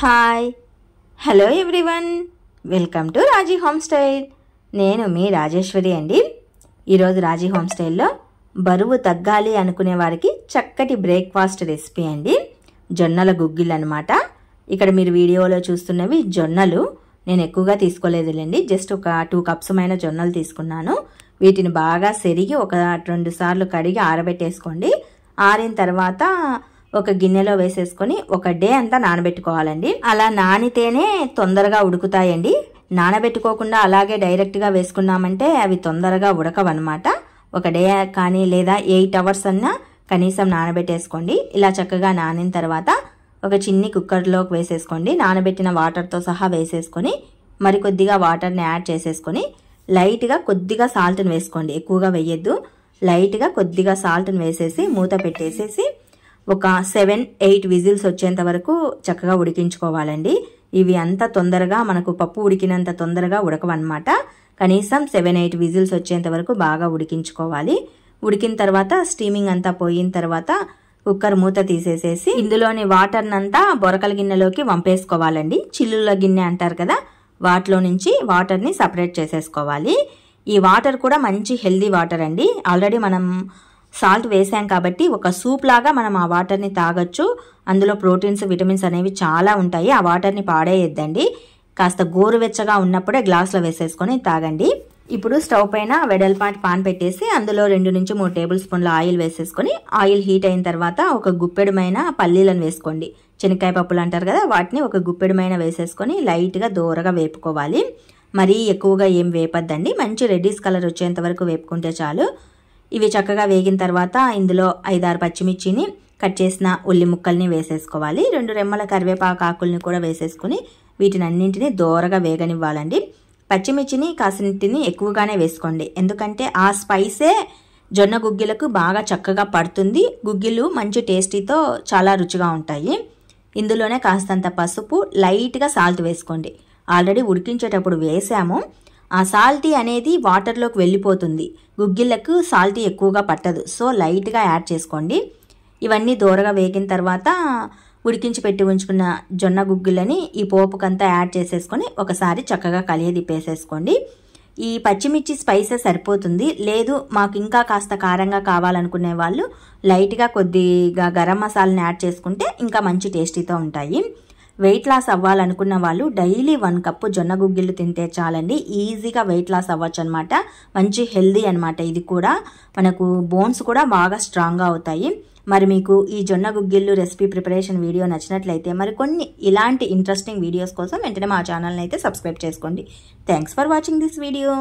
Hi hello everyone, welcome to Raji home style. నేను మీ రాజేశ్వరి అండి. ఈరోజు రాజీ హోమ్ స్టైల్లో బరువు తగ్గాలి అనుకునే వారికి చక్కటి బ్రేక్ఫాస్ట్ రెసిపీ అండి. జొన్నల గుగ్గిళ్ళు అనమాట. ఇక్కడ మీరు వీడియోలో చూస్తున్నవి జొన్నలు. నేను ఎక్కువగా తీసుకోలేదులేండి, జస్ట్ ఒక 2 కప్స్ మైన జొన్నలు తీసుకున్నాను. వీటిని బాగా సెరిగి ఒక 2 సార్లు కడిగి ఆరబెట్టేసుకోండి. ఆరిన తర్వాత ఒక గిన్నెలో వేసేసుకొని ఒక డే అంతా నానబెట్టుకోవాలండి. అలా నానితేనే తొందరగా ఉడుకుతాయండి. నానబెట్టుకోకుండా అలాగే డైరెక్ట్గా వేసుకున్నామంటే అవి తొందరగా ఉడకవన్నమాట. ఒక డే కానీ లేదా 8 అవర్స్ అన్నా కనీసం నానబెట్టేసుకోండి. ఇలా చక్కగా నానిన తర్వాత ఒక చిన్ని కుక్కర్లోకి వేసేసుకోండి. నానబెట్టిన వాటర్తో సహా వేసేసుకొని మరికొద్దిగా వాటర్ని యాడ్ చేసేసుకొని లైట్గా కొద్దిగా సాల్ట్ని వేసుకోండి. ఎక్కువగా వేయద్దు, లైట్గా కొద్దిగా సాల్ట్ని వేసేసి మూత పెట్టేసేసి ఒక 7-8 విజిల్స్ వచ్చేంత వరకు చక్కగా ఉడికించుకోవాలండి. ఇవి అంత తొందరగా మనకు పప్పు ఉడికినంత తొందరగా ఉడకవన్నమాట. కనీసం 7-8 విజిల్స్ వచ్చేంత వరకు బాగా ఉడికించుకోవాలి. ఉడికిన తర్వాత స్టీమింగ్ అంతా పోయిన తర్వాత కుక్కర్ మూత తీసేసేసి ఇందులోని వాటర్నంతా బొరకల గిన్నెలోకి వంపేసుకోవాలండి. చిల్లుల గిన్నె అంటారు కదా, వాటిలో నుంచి వాటర్ని సపరేట్ చేసేసుకోవాలి. ఈ వాటర్ కూడా మంచి హెల్దీ వాటర్ అండి. ఆల్రెడీ మనం సాల్ట్ వేసాం కాబట్టి ఒక సూప్ లాగా మనం ఆ వాటర్ని తాగొచ్చు. అందులో ప్రోటీన్స్, విటమిన్స్ అనేవి చాలా ఉంటాయి. ఆ వాటర్ని పాడేయద్దండి. కాస్త గోరువెచ్చగా ఉన్నప్పుడే గ్లాస్లో వేసేసుకొని తాగండి. ఇప్పుడు స్టవ్ పైన వెడల్పాటి పాన్ పెట్టేసి అందులో 2 నుంచి 3 టేబుల్ స్పూన్ల ఆయిల్ వేసేసుకొని ఆయిల్ హీట్ అయిన తర్వాత ఒక గుప్పెడుమైన పల్లీలను వేసుకోండి. శనక్కాయ పప్పులు అంటారు కదా, వాటిని ఒక గుప్పెడుమైన వేసేసుకొని లైట్గా దూరగా వేపుకోవాలి. మరీ ఎక్కువగా ఏం వేపద్దండి, మంచి రెడ్డిష్ కలర్ వచ్చేంత వరకు వేపుకుంటే చాలు. ఇవి చక్కగా వేగిన తర్వాత ఇందులో 5-6 పచ్చిమిర్చిని కట్ చేసిన ఉల్లి ముక్కల్ని వేసేసుకోవాలి. 2 రెమ్మల కరివేపాకు ఆకుల్ని కూడా వేసేసుకుని వీటిని అన్నింటినీ దోరగా వేగనివ్వాలండి. పచ్చిమిర్చిని కాసింటిని ఎక్కువగానే వేసుకోండి, ఎందుకంటే ఆ స్పైసే జొన్న గుగ్గిలకు బాగా చక్కగా పడుతుంది. గుగ్గిళ్ళు మంచి టేస్టీతో చాలా రుచిగా ఉంటాయి. ఇందులోనే కాస్తంత పసుపు, లైట్గా సాల్ట్ వేసుకోండి. ఆల్రెడీ ఉడికించేటప్పుడు వేసాము. ఆ సాల్టీ అనేది వాటర్లోకి వెళ్ళిపోతుంది. గుగ్గిళ్ళకు సాల్టీ ఎక్కువగా పట్టదు, సో లైట్గా యాడ్ చేసుకోండి. ఇవన్నీ దూరగా వేగిన తర్వాత ఉడికించి పెట్టి ఉంచుకున్న జొన్న గుగ్గిళ్ళని ఈ పోపుకంతా యాడ్ చేసేసుకొని ఒకసారి చక్కగా కలియదిప్పేసేసుకోండి. ఈ పచ్చిమిర్చి స్పైసే సరిపోతుంది. లేదు మాకు ఇంకా కాస్త కారంగా కావాలనుకునే వాళ్ళు లైట్గా కొద్దిగా గరం మసాలాని యాడ్ చేసుకుంటే ఇంకా మంచి టేస్టీతో ఉంటాయి. వెయిట్ లాస్ అవ్వాలనుకున్న వాళ్ళు డైలీ 1 కప్పు జొన్న గుగ్గిళ్ళు తింటే చాలండి. ఈజీగా వెయిట్ లాస్ అవ్వచ్చు అనమాట. మంచి హెల్దీ అనమాట. ఇది కూడా మనకు బోన్స్ కూడా బాగా స్ట్రాంగ్గా అవుతాయి. మరి మీకు ఈ జొన్న గుగ్గిళ్ళు రెసిపీ ప్రిపరేషన్ వీడియో నచ్చినట్లయితే మరికొన్ని ఇలాంటి ఇంట్రెస్టింగ్ వీడియోస్ కోసం వెంటనే మా ఛానల్ని అయితే సబ్స్క్రైబ్ చేసుకోండి. Thanks for watching this video.